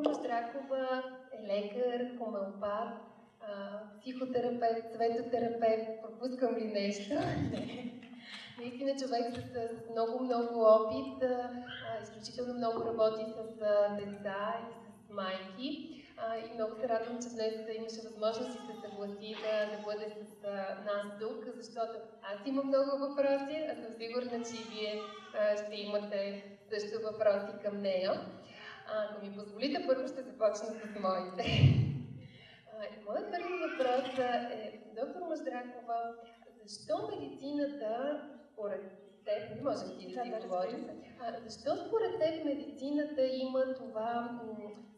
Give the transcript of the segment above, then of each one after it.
Здракова е лекар, хомеопат, психотерапевт, светотерапевт. Пропускам ли нещо? Наистина човек с много опит, изключително много работи с деца и с майки. И много се радвам, че днес имаше възможност и се съгласи да бъде с нас тук, защото аз имам много въпроси, а съм сигурна, че и вие ще имате също въпроси към нея. Ако ми позволите, първо ще започна с моите. Моят първи въпрос е, доктор Маздракова, защо медицината, според теб, не можем ти да си говорим, защо според теб медицината има това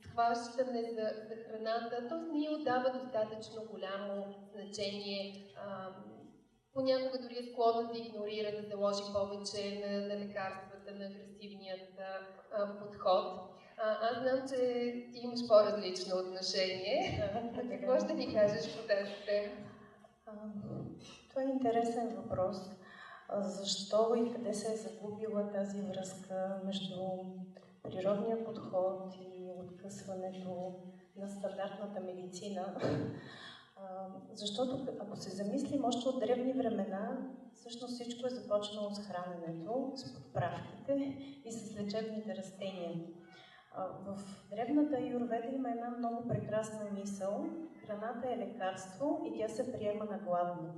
схващане за храната, т.е. не отдава достатъчно голямо значение, понякога дори е склонна да игнорира, да заложи повече на лекарствата, на агресивният подход. Аз знам, че ти имаш по-различно отношение. Какво ще ни кажеш по тази тема? Това е интересен въпрос. Защо и къде се е загубила тази връзка между природния подход и откъсването на стандартната медицина? Защото, ако се замислим, още от древни времена, всъщност всичко е започнало с храненето, с подправките и с лечебните растения. В древната аюрведа има една много прекрасна мисъл. Храната е лекарство и тя се приема на гладно.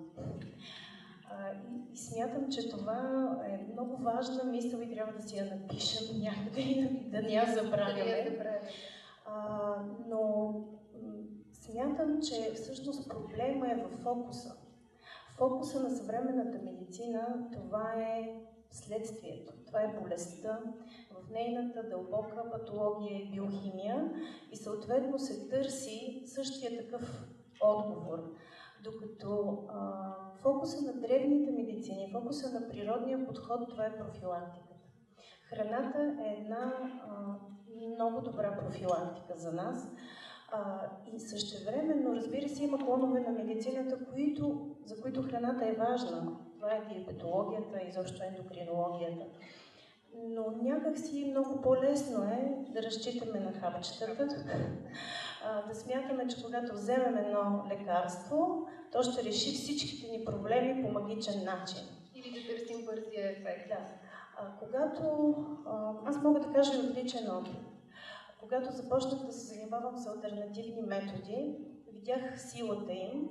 И смятам, че това е много важна мисъл и трябва да си я напишем някъде и да не я забравяме. Но смятам, че всъщност проблема е в фокуса. Фокуса на съвременната медицина, това е следствието, това е болестта, в нейната дълбока патология и биохимия и съответно се търси същия такъв отговор. Докато фокуса на древните медицини, фокуса на природния подход, това е профилактиката. Храната е една много добра профилактика за нас. И същевременно, разбира се, има клонове на медицината, за които храната е важна. Това е диабетологията, изобщо ендокринологията. Но някакси много по-лесно е да разчитаме на хапчетата, да смятаме, че когато вземем едно лекарство, то ще реши всичките ни проблеми по магичен начин. Или да търсим бързия ефект. Да. Аз мога да кажа и от личен опит. Когато започнах да се занимавам с алтернативни методи, видях силата им.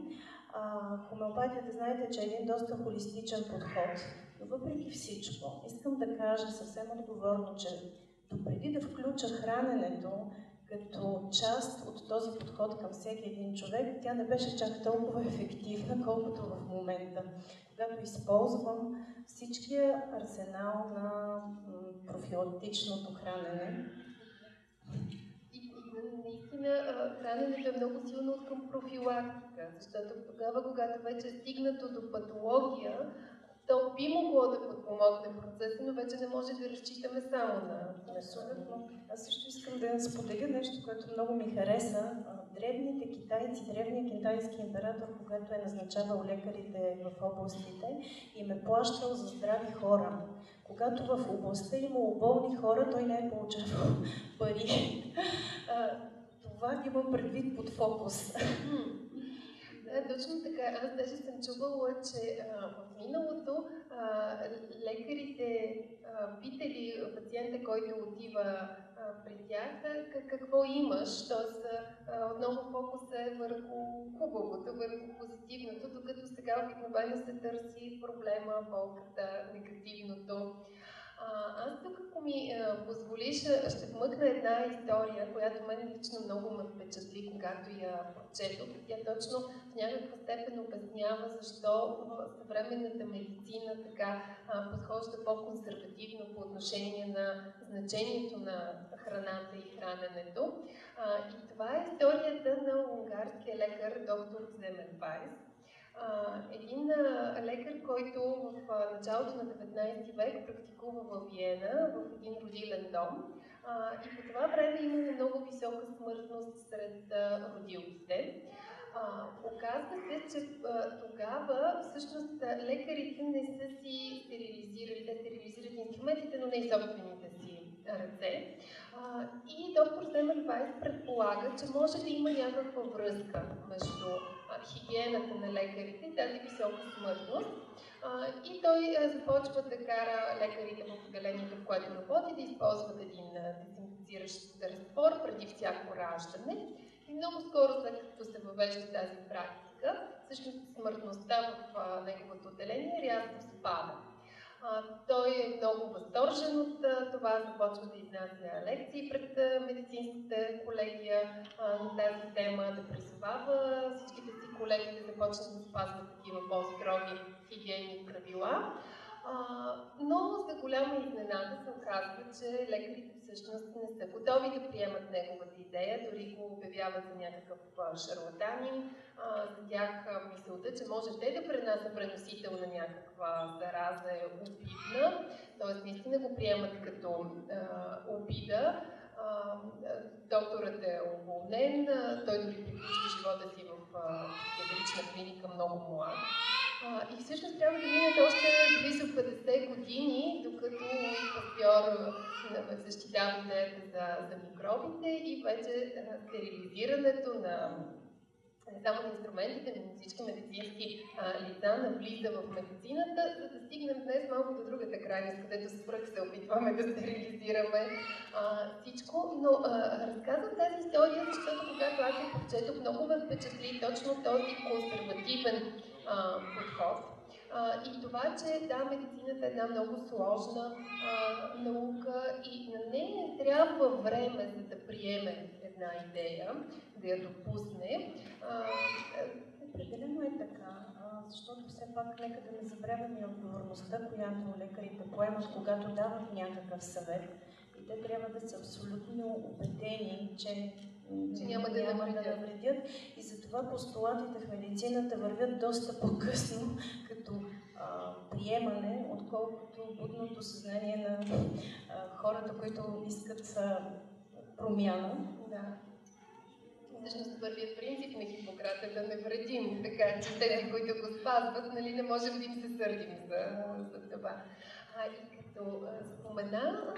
Хомеопатията, знаете, че е един доста холистичен подход. Но въпреки всичко, искам да кажа съвсем отговорно, че допреди да включа храненето като част от този подход към всеки един човек, тя не беше чак толкова ефективна, колкото в момента. Когато използвам всичкия арсенал на профилактичното хранене. И наистина храненето е много силно от към профилактика, защото тогава, когато вече е стигнато до патология, то би могло да подпомогне процеса, но вече не може да разчитаме само на абсолютно. Аз също искам да споделя нещо, което много ми хареса. Древните китайци, древният китайски император, когато е назначавал лекарите в областите, им е плащал за здрави хора. Когато в областта имало болни хора, той не е получавал пари. Това имам предвид под фокус. Да, точно така. Аз даже съм чувала, че в миналото лекарите питали пациента, който отива при тях, какво имаш. Тоест, отново фокуса е върху хубавото, върху позитивното, докато сега обикновено се търси проблема, болката, негативното. Аз тук, ако ми позволиш, ще вмъкна една история, която мен лично много ме впечатли, когато я прочетох. Тя точно в някаква степен обяснява защо съвременната медицина така подхожда по-консервативно по отношение на значението на храната и храненето. И това е историята на унгарския лекар доктор Земенвайс. Един лекар, който в началото на 19 век практикува в Виена, в един родилен дом. И по това време имало много висока смъртност сред родилките. Оказва се, че тогава всъщност лекарите не са си стерилизирали, те стерилизират инструментите, но не и собствените си ръце. И доктор Семенвайс предполага, че може да има някаква връзка между хигиената на лекарите и тази висока смъртност. И той започва да кара лекарите в отделението, в което работи, да използват един дезинфекциращ разтвор преди всяко раждане. И много скоро, след като се въвежда тази практика, всъщност смъртността в неговото отделение рязко спада. Той е много възторжен от това, започва да изнася лекции пред медицинската колегия на тази тема, да призовава всичките си колеги да започнат да спазват такива по-строги хигиенни правила. Но за голяма изненада се оказва, че лекарите всъщност не са готови да приемат неговата идея, дори го обявяват за някакъв шарлатанин. За тях мисълта, че може те да пренасят преносител на някаква зараза е обидна, т.е. наистина го приемат като обида. Докторът е уволнен, той дори приключва живота си в психиатрична клиника много млад. И всъщност трябва да минат още близо 50 години, докато Пастьор защитава идеята за микробите и вече стерилизирането на не само на инструментите, но на всички медицински лица навлиза в медицината, за да стигнем днес малко до другата крайност, където свръх се опитваме да стерилизираме всичко. Но разказвам тази история, защото когато аз я прочетох, много ме впечатли точно този консервативен подход. И това, че да, медицината е една много сложна наука и на нея трябва време, за да приеме една идея, да я допусне. Определено е така, защото все пак нека да не забравяме и отговорността, която лекарите поемат, когато дават някакъв съвет. И те трябва да са абсолютно убедени, че няма да навредят. И затова постулатите в медицината вървят доста по-късно като приемане, отколкото будното съзнание на хората, които искат промяна. Да. Всъщност първият принцип на Хипократ е да не вредим, така че тези, които го спазват, нали, не можем да им се сърдим за това. И като спомена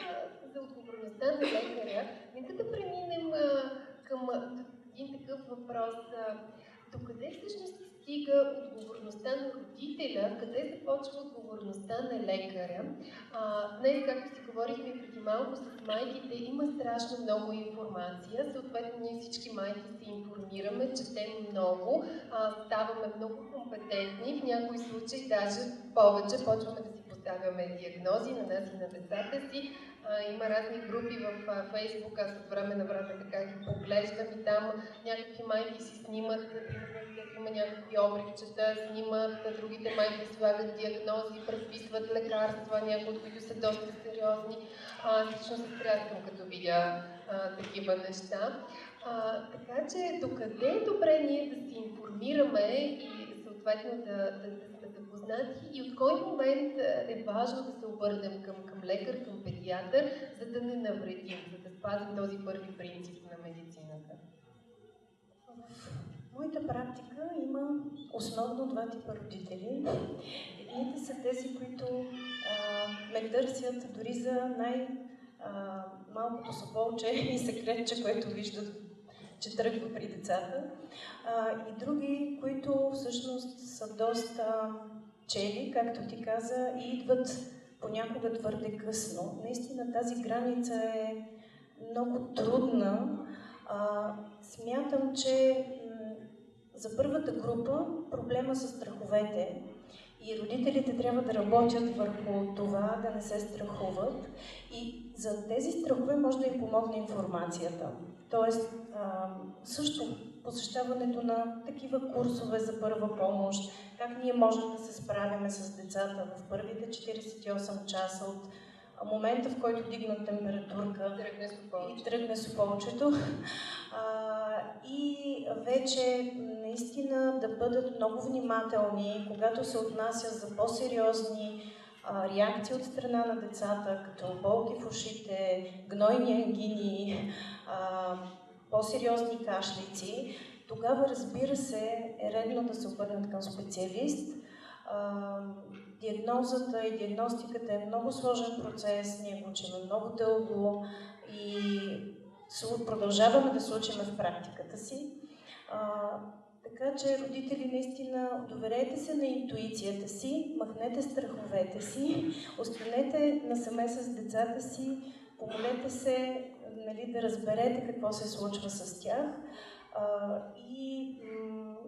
за отговорността на лекаря, нека да преминем към един такъв въпрос. Докъде всъщност стига отговорността на родителя, къде започва отговорността на лекаря? Днес, както си говорихме преди малко с майките, има страшно много информация. Съответно, ние всички майки се информираме, четем много, ставаме много компетентни, в някои случаи даже повече почваме да си поставяме диагнози на нас и на децата си. Има разни групи в Фейсбук, аз от време на време така ги поглеждам и там някакви майки си снимат, има някакви обричета, снимат, другите майки слагат диагнози, предписват лекарства, някои от които са доста сериозни. Лично се стряскам, като видя такива неща. Така че докъде е добре ние да се информираме и съответно да сме запознати и от кой момент е важно да се обърнем към лекар, към педиатър, за да не навредим, за да спазим този първи принцип на медицината? В моята практика има основно два типа родители. Едните са тези, които ме търсят дори за най-малкото соболче и секретче, което виждат, че тръгва при децата. И други, които всъщност са доста чели, както ти каза, и идват понякога твърде късно. Наистина тази граница е много трудна. Смятам, че за първата група проблема са страховете и родителите трябва да работят върху това, да не се страхуват. И за тези страхове може да им помогне информацията. Тоест, също посещаването на такива курсове за първа помощ, как ние можем да се справяме с децата в първите 48 часа от момента, в който дигнат температурка и тръгне суполчето. И вече наистина да бъдат много внимателни, когато се отнася за по-сериозни реакции от страна на децата, като болки в ушите, гнойни ангини, по-сериозни кашлици. тогава, разбира се, е редно да се обърнат към специалист. Диагнозата и диагностиката е много сложен процес, ние го учим много дълго и продължаваме да се учим в практиката си. Така че, родители, наистина доверете се на интуицията си, махнете страховете си, останете насаме с децата си, помолете се, нали, да разберете какво се случва с тях. И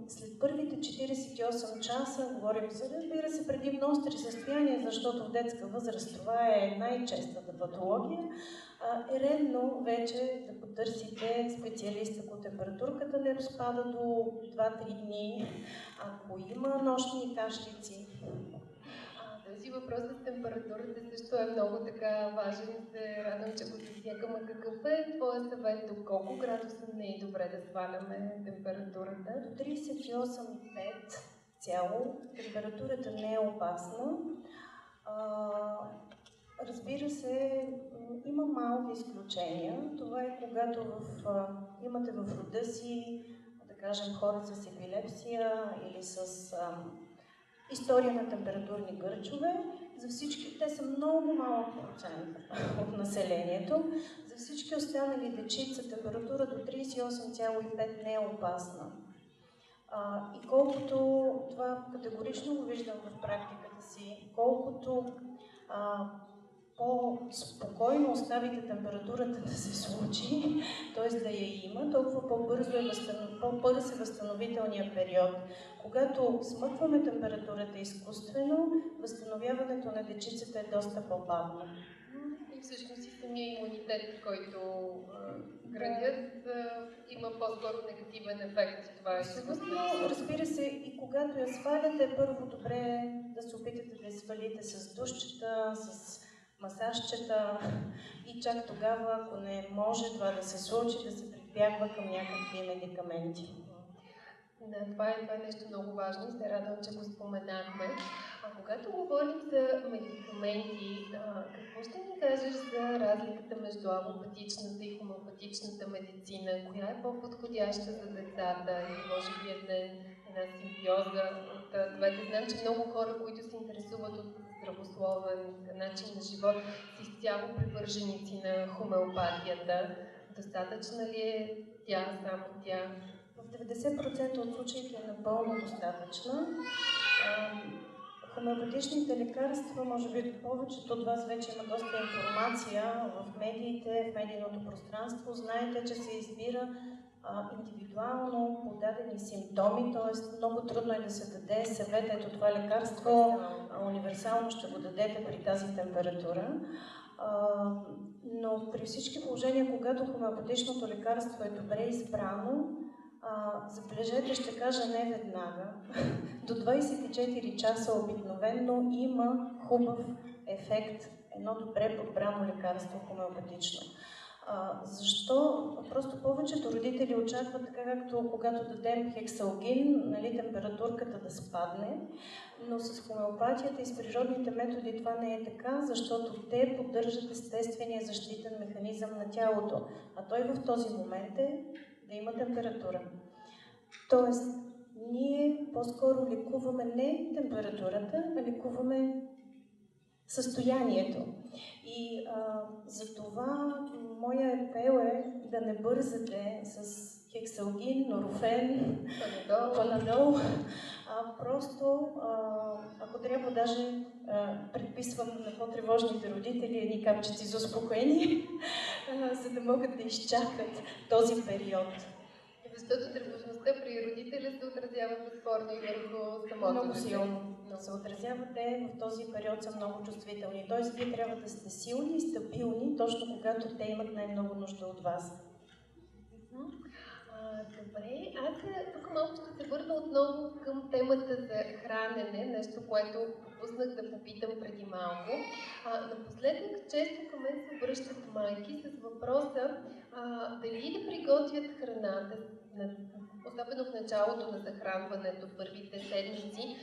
след първите 48 часа, говорим за, разбира се, предимно остри състояния, защото в детска възраст това е най-честата патология, е редно вече да потърсите специалист, ако температурката не спада до 2-3 дни, ако има нощни кашлици. Този въпрос с температурата също е много така важен. Се радвам, че го засягам. Какъв е твоя съвет? До колко градуса не е добре да сваляме температурата? До 38,5 цяло. Температурата не е опасна. Разбира се, има малки изключения. Това е когато имате в рода си, да кажем, хора с епилепсия или с история на температурни гърчове. За всички, те са много малък процент от населението. За всички останали дечица температура до 38,5 не е опасна. И колкото, това категорично го виждам в практиката си, колкото по-спокойно оставите температурата да се случи, т.е. да я има, толкова по-бърз е възстановителният период. Когато смъкваме температурата изкуствено, възстановяването на дечицата е доста по-бавно. И всъщност и самия имунитет, който градят, има по-скоро негативен ефект. Това е изкуствено. Разбира се, и когато я сваляте, първо добре да се опитате да я свалите с душчета, с масажчета и чак тогава, ако не може това да се случи, да се прибягва към някакви медикаменти. Да, това е нещо много важно и се радвам, че го споменахме. Когато говорим за медикаменти, какво ще ни кажеш за разликата между алопатичната и хомеопатичната медицина? Коя е по-подходяща за децата или може би една симбиоза от двете? Знам, че много хора, които се интересуват от здравословен начин на живот, са изцяло привърженици на хомеопатията. Достатъчна ли е тя, само тя? В 90% от случаите е напълно достатъчна. Хомеопатичните лекарства, може би повечето от вас вече има доста информация в медиите, в медийното пространство. Знаете, че се избира индивидуално по дадени симптоми, т.е. много трудно е да се даде съвет, ето това лекарство универсално ще го дадете при тази температура. Но при всички положения, когато хомеопатичното лекарство е добре избрано, забележете, ще кажа не веднага, до 24 часа обикновено има хубав ефект, едно добре подбрано лекарство хомеопатично. Защо? Просто повечето родители очакват, така както когато дадем хексалгин, нали, температурката да спадне, но с хомеопатията и с природните методи това не е така, защото те поддържат естествения защитен механизъм на тялото, а той в този момент е да има температура. Тоест, ние по-скоро лекуваме не температурата, а лекуваме състоянието. И за това моя апел е да не бързате с хексалгин, норофен, панадол, просто, ако трябва, даже предписвам на по-тревожните родители едни капчици за успокоение, за да могат да изчакат този период. Защото тревожността при родителя се отразява безспорно и върху самото. Много силно се отразявате, в този период са много чувствителни. Тоест, вие трябва да сте силни и стабилни, точно когато те имат най-много нужда от вас. Добре, аз тук малко ще се върна отново към темата за хранене, нещо, което пропуснах да попитам преди малко. Напоследък често към мен се обръщат майки с въпроса дали да приготвят храната, особено в началото на захранването, първите седмици,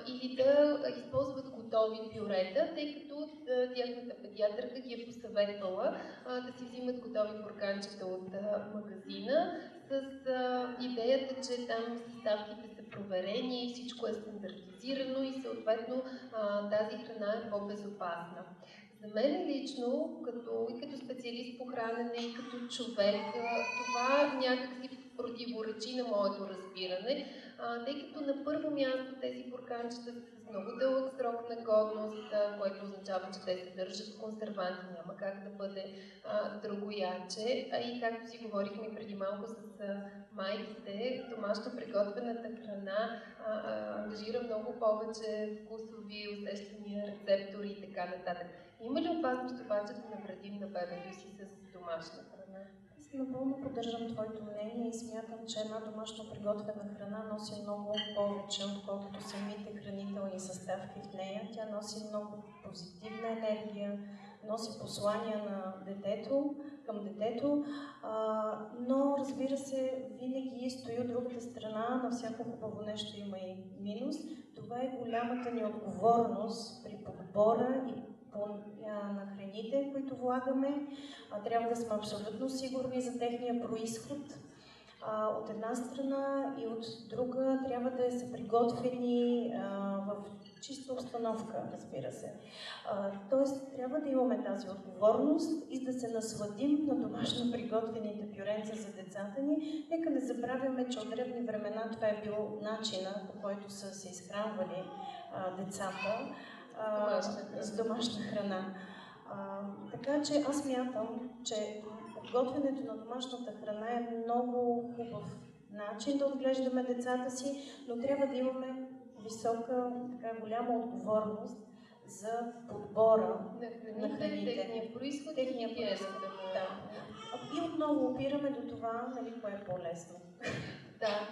или да използват готови пюрета, тъй като тяхната педиатърка ги е посъветвала да си взимат готови бурканчета от магазина, с идеята идеята, че там съставките са проверени, всичко е стандартизирано и съответно тази храна е по-безопасна. За мен лично, и като специалист по хранене и като човек, това някакси противоречи на моето разбиране, тъй като на първо място тези бурканчета са с много дълъг срок на годност, което означава, че те съдържат консерванти, няма как да бъде другояче. И както си говорихме преди малко с майките, домашно приготвената храна ангажира много повече вкусови усещания, рецептори и така нататък. Има ли опасност обаче да навредим на бебето си с домашна храна? Аз напълно поддържам твоето мнение и смятам, че една домашно приготвена храна носи много повече, отколкото самите хранителни съставки в нея. Тя носи много позитивна енергия, носи послания на детето, към детето, но разбира се, винаги стои от другата страна, на всяко хубаво нещо има и минус. Това е голямата ни отговорност при подбора и на храните, които влагаме. Трябва да сме абсолютно сигурни за техния произход. От една страна и от друга трябва да са приготвени в чиста обстановка, разбира се. Тоест, трябва да имаме тази отговорност и да се насладим на домашно приготвените пюренца за децата ни. Нека не забравяме, че от древни времена това е бил начина, по който са се изхранвали децата с домашна храна. Така че аз мятам, че подготвянето на домашната храна е много хубав начин да отглеждаме децата си, но трябва да имаме висока, така голяма отговорност за подбора на храните. Техния произход, техния произход. Да. И отново опираме до това, нали, кое е по-лесно. Да,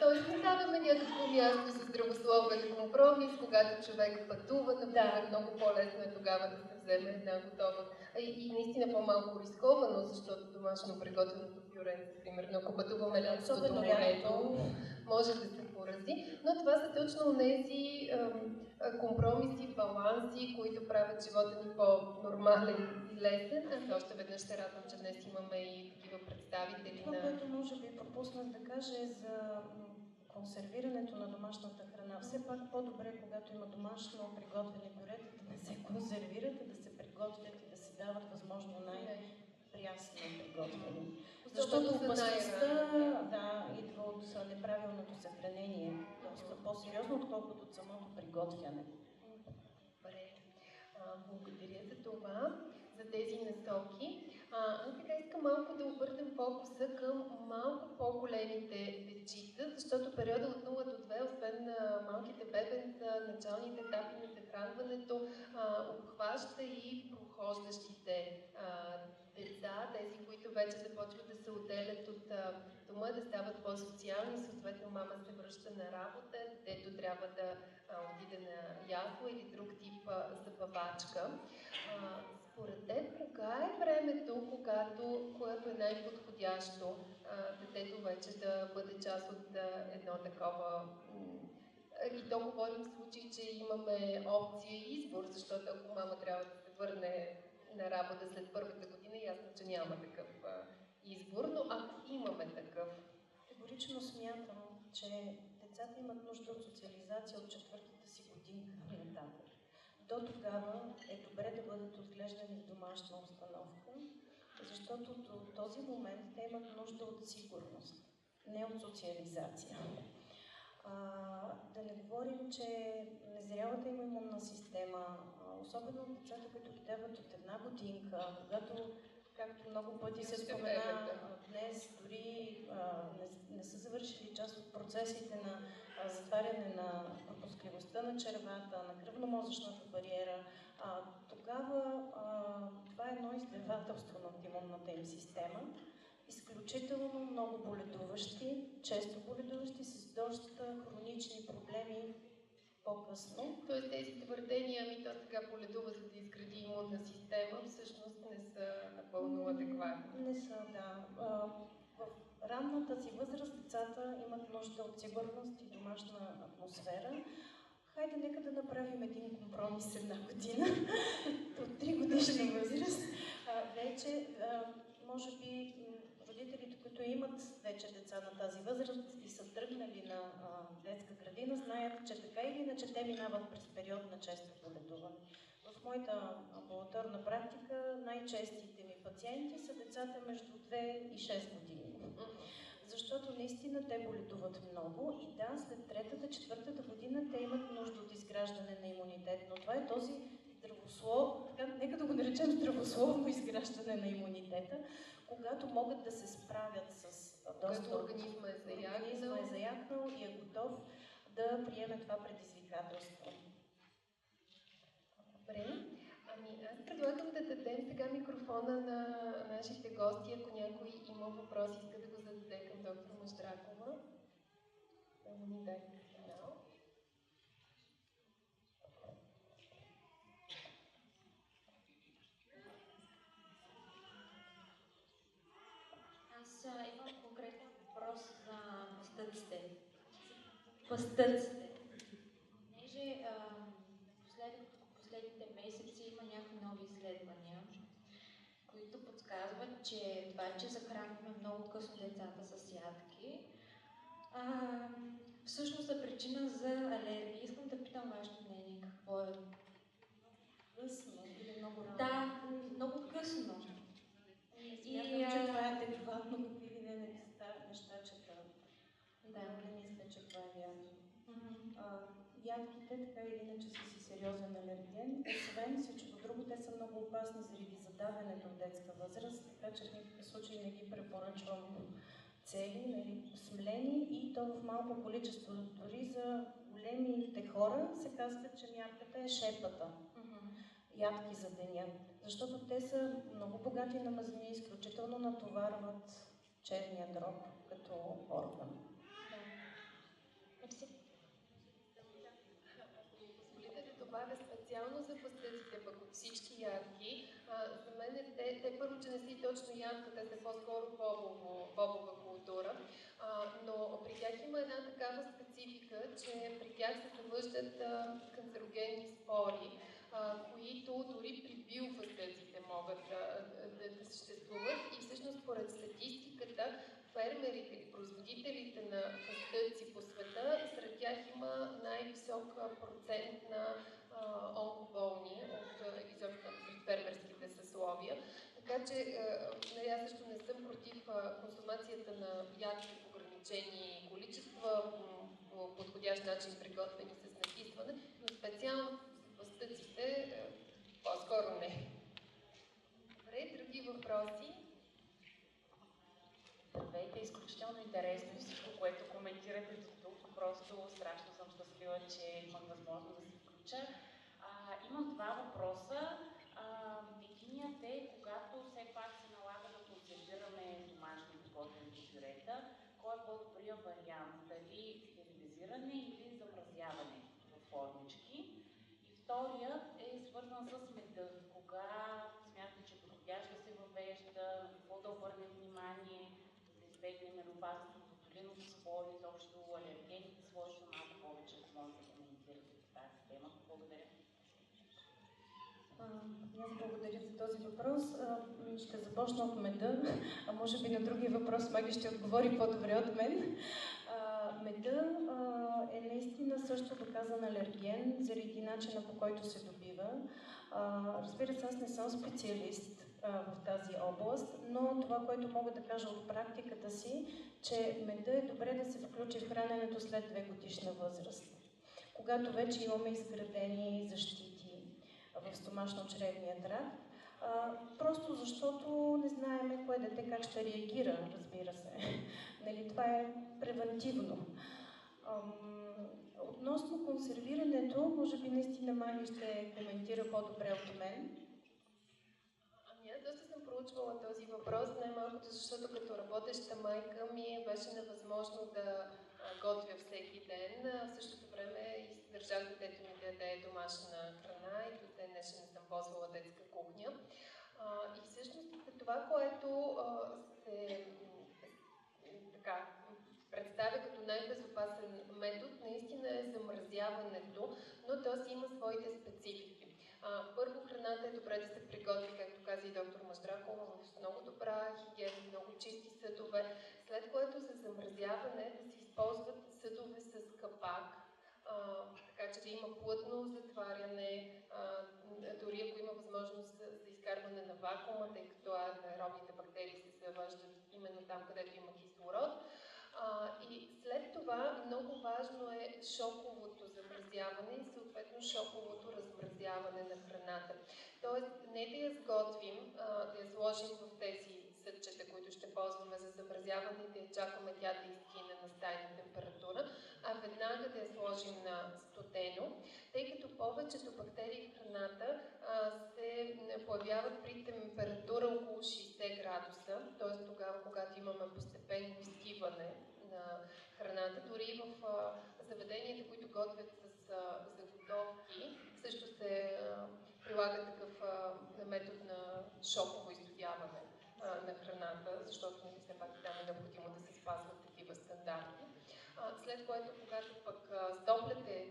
т.е. не даваме някакво място за здравословен компромис, когато човек пътува, например, много по-лесно е тогава да се вземе една готова. И наистина по-малко рисковано, защото домашно приготвеното пюре, примерно, ако пътуваме лятото до морето, може да се порази. Но това са точно тези компромиси, баланси, които правят живота ни по-нормален и лесен. Аз още веднъж се радвам, че днес имаме и такива представители. Това, което може би пропуснах да кажа е за консервирането на домашната храна. Все пак по-добре, когато има домашно приготвени пюрета, да не се консервират, а да се приготвят и да се дават възможно най-прясно приготвени. Защото опасността идва от неправилното съхранение. Доста по-сериозно, отколкото от самото приготвяне. Добре. Благодаря за това, за тези насоки. Аз сега искам малко да обърнем фокуса към малко по-големите дечица, защото периода от 0 до 2, освен малките бебенца, началните етапи на захранването, обхваща и прохождащите деца, тези, които вече започват да се отделят от дома, да стават по-социални, съответно мама се връща на работа, детето трябва да отиде на ясла или друг тип забавачка. Според теб, кога е времето, когато е най-подходящо детето вече да бъде част от едно такова... И то говорим в случай, че имаме опция и избор, защото ако мама трябва да се върне на работа след първата година, ясно, че няма такъв избор, но ако имаме такъв... Категорично смятам, че децата имат нужда от социализация от 4-та си годинка нататък. До тогава е добре да бъдат отглеждани в домашна обстановка, защото до този момент те имат нужда от сигурност, не от социализация. Да не говорим, че незрялата им имунна система, особено децата, които ги дават от 1 годинка, когато, както много пъти се спомена днес, дори не са завършили част от процесите на затваряне на пропускливостта на червата, на кръвно-мозъчната бариера, тогава това е едно издевателство над имунната им система. Изключително много боледуващи, често боледуващи с доста хронични проблеми по-късно. Тоест тези твърдения, то сега боледува, за да изгради имунна система, всъщност не са напълно адекватни. Не са, да. В ранната си възраст децата имат нужда от сигурност и домашна атмосфера. Хайде, нека да направим един компромис 1 година. От 3 годишна възраст вече, може би, родителите, които имат вече деца на тази възраст и са тръгнали на детска градина, знаят, че така или иначе те минават през период на често боледуване. В моята амбулаторна практика най-честите ми пациенти са децата между 2 и 6 години. Защото наистина те боледуват много и да, след третата, четвъртата година те имат нужда от изграждане на имунитет. Но това е този нека да го наречем здравословно изграждане на имунитета, когато могат да се справят с доста... Организма е заякнал и е готов да приеме това предизвикателство. Добре. Аз предлагам да дадем сега микрофона на нашите гости, ако някой има въпрос, иска да го зададе към доктор Маждракова. Да ни дайте сигнал. Аз имам конкретен въпрос за пастъците. Понеже последните месеци има някакви нови изследвания, които подсказват, че това, че захранваме много късно децата с ядки, всъщност е причина за алергия. Искам да питам вашето мнение, какво е? Късно или много рано? Да, много късно. Смятам, че това е адекватно, какви ли не нещачета. Да, не мисля, че това е вярно. Ядките така или иначе са си сериозен алерген. Освен всичко друго, те са много опасни заради задавянето в детска възраст, така че в никакъв случай не ги препоръчвам цели, смлени и то в малко количество. Дори за големите хора се казва, че мярката е шепата. Ядки за деня, защото те са много богати на мазнини, изключително натоварват черния дроб като орган. Позволите да добавя специално за пастъците, пък от всички ядки. За мен те първо, че не са и точно ядка, те са по-скоро бобова култура, но при тях има една такава специфика, че при тях се съвъждат канцерогенни спори, които дори при биопастъците могат да съществуват. И всъщност според статистиката, фермерите или производителите на пастъци по света, сред тях има най-висок процент на онкоболни от изобщо фермерските съсловия. Така че аз също не съм против консумацията на ядки в ограничени количества, по подходящ начин приготвени с накисване, но специално пастъците по-скоро не. Добре, други въпроси? Здравейте, изключително интересно и всичко, което коментирате до тук. Просто страшно съм щастлива, че имах възможност да се включа. Имам два въпроса. Единият е, когато все пак се налага да консервираме домашни приготвени пюрета, кой е по-добрият вариант? Дали стерилизиране или замразяване в формички? И вторият е свързан с меда. Кога смятате, че подходящо да се въвежда, какво да обърнем внимание, да избегнем опасност от ботулинови спори, изобщо алергените свойства, малко повече, ако може да коментирате по тази тема. Благодаря. Аз благодаря за този въпрос. Ще започна от меда, а може би на другия въпрос Маги ще отговори по-добре от мен. Меда е наистина също доказан алерген заради начина, по който се добива. Разбира се, аз не съм специалист в тази област, но това, което мога да кажа от практиката си, че меда е добре да се включи в храненето след 2-годишна възраст, когато вече имаме изградени защити в стомашно-чревния тракт, просто защото не знаем кое дете как ще реагира, разбира се. Нали, това е превентивно. Относно консервирането, може би наистина Маги ще коментира по-добре от мен. Аз доста съм проучвала този въпрос, най-малкото защото като работеща майка ми беше невъзможно да готвя всеки ден. В същото време държах детето ми да яде домашна храна и до ден днешен не съм ползвала детска кухня. И всъщност това, което се представя като най-безопасен метод, наистина е замразяването, но то си има своите специфики. Първо, храната е добре да се приготви, както каза и доктор Маждракова, в много добра хигиена, много чисти съдове. така че да има плътно затваряне, дори ако има възможност за изкарване на вакуума, тъй като аеробните бактерии се завършват именно там, където има кислород. И след това много важно е шоковото замразяване и съответно шоковото размразяване на храната. Тоест не да я сготвим, да я сложим в тези съдчета, които ще ползваме за замразяване и да я чакаме тя да изкине на стайна температура, а веднага да я сложим на студено, тъй като повечето бактерии в храната се появяват при температура около 60 градуса, т.е. тогава, когато имаме постепенно изтиване на храната. Дори в заведенията, които готвят с заготовки, също се прилага такъв метод на шоково изтодяване на храната, защото все пак там е необходимо да се спазват такива стандарти. След което, когато пък стопляте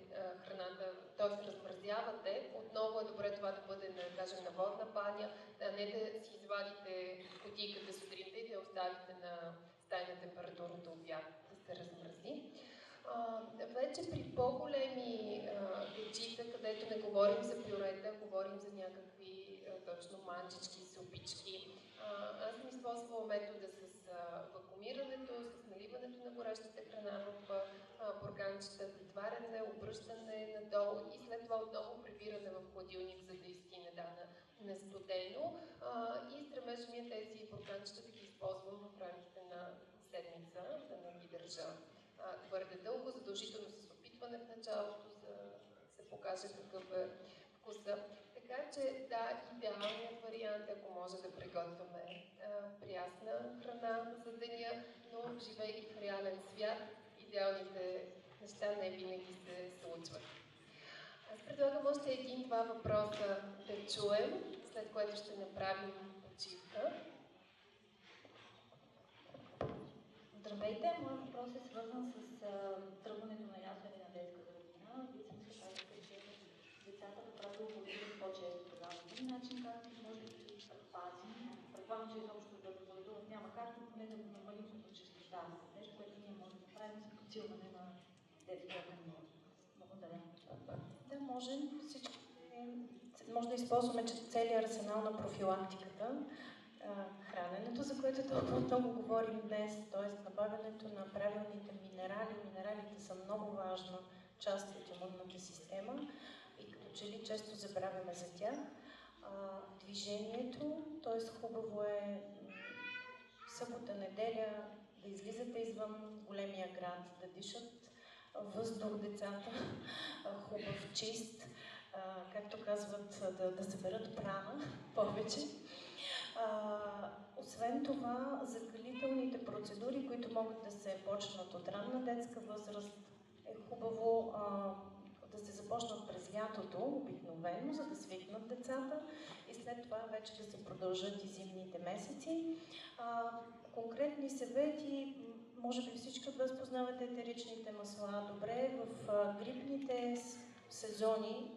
храната, т.е. размразявате, отново е добре това да бъде, да кажем, на водна баня, а не да си извадите кутийката сутринта и да я оставите на стайна температура до обяд да се размрази. Вече при по-големи дечица, където не говорим за пюрета, говорим за някакви точно манджички, супички. Аз съм използвала метода с вакуумирането, с наливането на горещата храна в бурганчета, затваряне, обръщане надолу и след това отново прибиране в хладилник, за да изкине на студено. И стремежа ми е тези бурганчета да ги използвам в рамките на седмица, да не ги държа твърде дълго, задължително с опитване в началото, за да се покаже какъв е вкуса. Така че да, идеалният вариант е, ако може да приготвяме прясна храна за деня, но живейки в реален свят, идеалните неща не винаги се случват. Аз предлагам още един-два въпроса да чуем, след което ще направим почивка. Здравейте, моят въпрос е свързан с тръгването на ясла на детска градина. Вие сами се казахте, че децата по правило боледуват по-често тогава. Един начин, как може да ги предпазим, предполагам, че изобщо да боледуват няма как, но поне да го намалим като честота. Нещо, което ние можем да правим за подсилване на детския организъм. Благодаря. Да, можем. Всички може да използваме целият арсенал на профилактиката. Храненето, за което толкова много говорим днес, т.е. набавянето на правилните минерали. Минералите са много важна част от имунната система и като че ли често забравяме за тях. Движението, т.е. хубаво е събота, неделя да излизате извън големия град, да дишат въздух децата, хубав, чист, както казват, да съберат прана повече. Освен това, закалителните процедури, които могат да се почнат от ранна детска възраст, е хубаво да се започнат през лятото, обикновено, за да свикнат децата и след това вече да се продължат и зимните месеци. Конкретни съвети, може би всички от вас познавате етеричните масла. Добре, в грипните сезони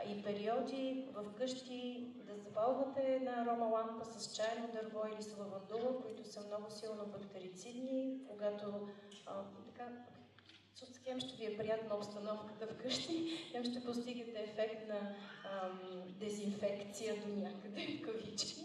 и периоди вкъщи да запалвате една арома лампа с чайно дърво или с лавандула, които са много силно бактерицидни, когато така с хем ще ви е приятна обстановката вкъщи, хем ще постигате ефект на дезинфекция до някъде в кавички.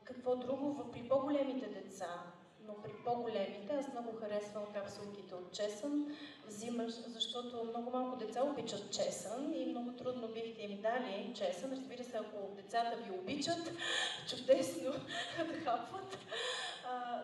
Какво друго? При по-големите деца, но при по-големите, аз много харесвам капсулките от чесън, взимаш, защото много малко деца обичат чесън и много трудно бихте им дали чесън. Разбира се, ако децата ви обичат, чудесно да хапват.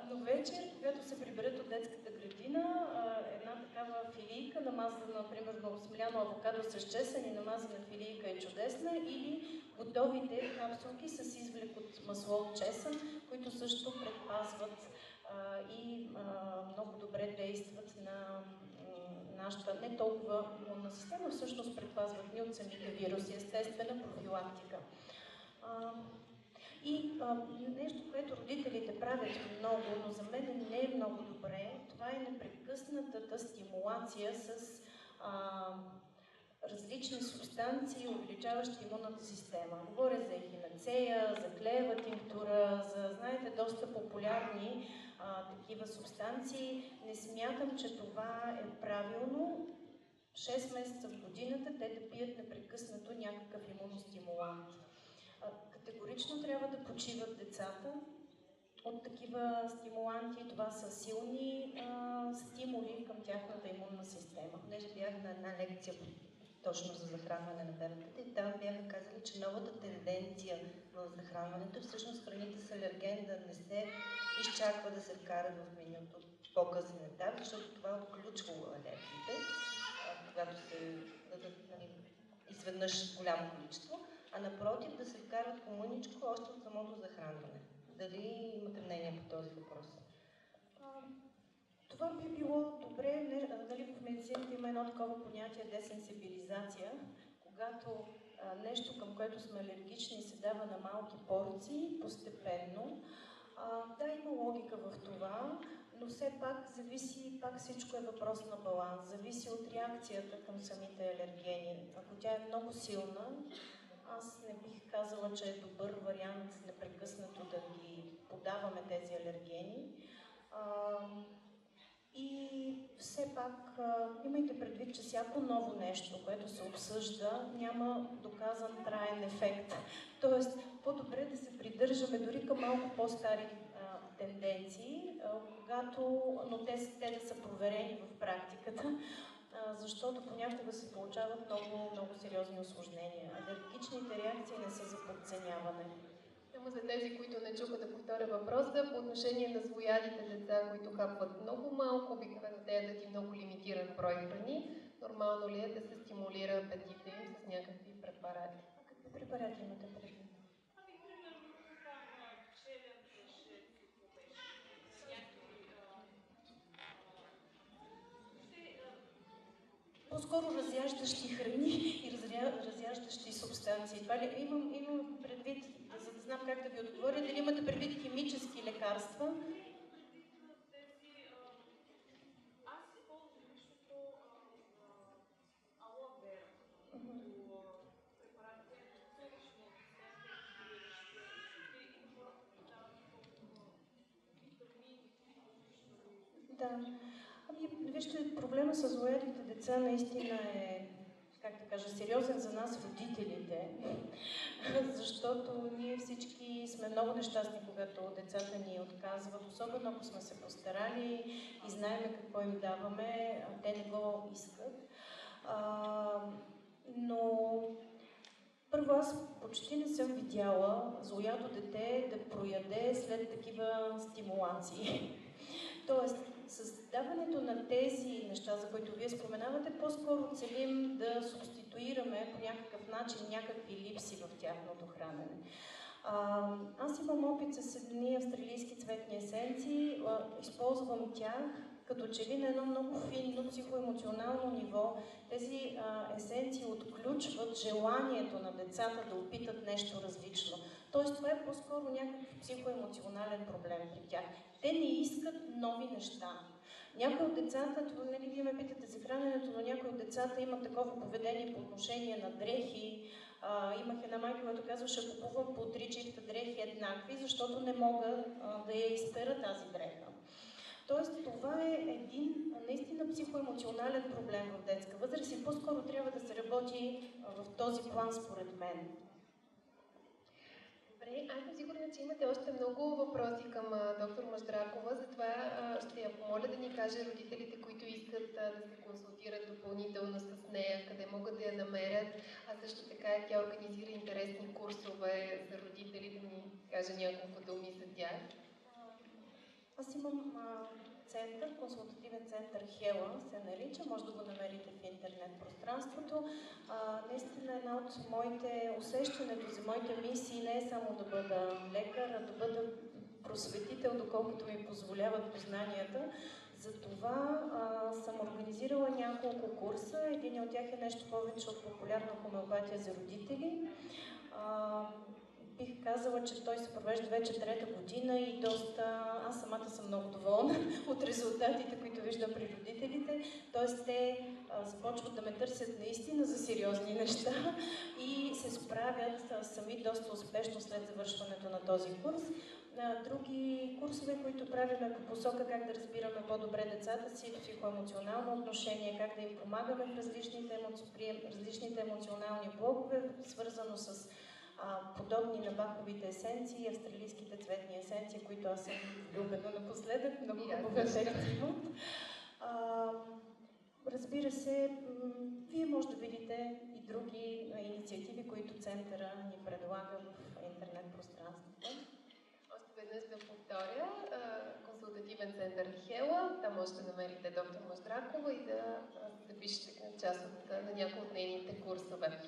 Но вечер, когато се приберат от детската градина, една такава филийка, намазана, примерно, смляно авокадо с чесън и намазана филийка е чудесна, или готовите капсулки с извлек от масло от чесън, които също предпазват и много добре действат на нашата не толкова имунна система, всъщност предпазват ни от самите вируси, естествена профилактика. И нещо, което родителите правят много, но за мен не е много добре, това е непрекъснатата стимулация с различни субстанции, увеличаващи имунната система. Говоря за ехинацея, за клеева тинктура, за, знаете, доста популярни такива субстанции. Не смятам, че това е правилно. 6 месеца в годината те да пият непрекъснато някакъв имуностимулант. Категорично трябва да почиват децата от такива стимуланти. Това са силни стимули към тяхната имунна система. Понеже бях на една лекция точно за захранване на бебетата и там бяха казали, че новата тенденция в захранването всъщност храните с алерген да не се изчаква да се вкарат в менюто в по-късен етап, защото това отключва алергиите, когато се дадат изведнъж голямо количество, а напротив да се вкарват по-мъничко още от самото захранване. Дали имате мнение по този въпрос? Това би било добре, нали, в медицината има едно такова понятие десенсибилизация, когато нещо, към което сме алергични, се дава на малки порции, постепенно. Да, има логика в това, но все пак зависи, пак всичко е въпрос на баланс, зависи от реакцията към самите алергени. Ако тя е много силна, аз не бих казала, че е добър вариант непрекъснато да ги подаваме тези алергени. И все пак имайте предвид, че всяко ново нещо, което се обсъжда, няма доказан траен ефект. Тоест, по-добре да се придържаме дори към малко по-стари тенденции, но те да са проверени в практиката, защото понякога се получават много, много сериозни усложнения. Алергичните реакции не са за подценяване. Само за тези, които не чуха, да повторя въпроса, по отношение на злоядите деца, които хапват много малко, обикновено те ядат и много лимитиран брой храни, нормално ли е да се стимулира апетита им с някакви препарати? Какви препарати имате предвид? По-скоро разяждащи храни и разяждащи субстанции. Това ли имам предвид, за да знам как да ви отговоря, дали имате предвид химически лекарства? Аз използвам личното алоe вера като препарати, точно и хората получават витамини. Да. Вижте, проблема с злоядите деца наистина е, как да кажа, сериозен за нас, родителите, защото ние всички сме много нещастни, когато децата ни отказват, особено ако сме се постарали и знаем какво им даваме, а те не го искат. Но първо, аз почти не съм видяла злоядо дете да прояде след такива стимулации. Тоест, с даването на тези неща, за които вие споменавате, по-скоро целим да субституираме по някакъв начин някакви липси в тяхното хранене. Аз имам опит с едни австралийски цветни есенции, използвам тях като че ли на едно много финно психоемоционално ниво. Тези есенции отключват желанието на децата да опитат нещо различно. Тоест, това е по-скоро някакъв психоемоционален проблем при тях. Те не искат нови неща. Някои от децата, нали, вие ме питате за храненето, но някои от децата имат такова поведение по отношение на дрехи. Имах една майка, която казваше, купувам по 3 чифта дрехи еднакви, защото не мога да я изпера тази дреха. Тоест, това е един наистина психоемоционален проблем в детска възраст и по-скоро трябва да се работи в този план, според мен. Добре, аз съм сигурна, че имате още много въпроси към доктор Маждракова, затова ще я помоля да ни каже родителите, които искат да се консултират допълнително с нея, къде могат да я намерят, а също така тя организира интересни курсове за родители, да ни каже няколко думи за тях. Аз имам център, консултативен център Хела се нарича, може да го намерите в интернет пространството. Наистина една от моите усещането за моите мисии не е само да бъда лекар, а да бъда просветител, доколкото ми позволяват познанията. Затова съм организирала няколко курса. Един от тях е нещо повече от популярна хомеопатия за родители. Бих казала, че той се провежда вече 3-та година и аз самата съм много доволна от резултатите, които виждам при родителите. Тоест те започват да ме търсят наистина за сериозни неща и се справят сами доста успешно след завършването на този курс. Други курсове, които правиме по посока как да разбираме по-добре децата си, психоемоционално отношение, как да им помагаме в при различните емоционални блокове, свързано с подобни на баховите есенции, австралийските цветни есенции, които аз съм влюбена напоследък, много хубав ефект имат. Разбира се, вие може да видите и други инициативи, които центъра ни предлага в интернет пространството. Още веднъж да повторя, консултативен център Хела, там може да намерите доктор Маздракова и да се запишете на част на някои от нейните курсове.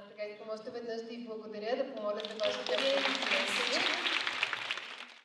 Сега искам още веднъж да ви благодаря, да помоля за вашите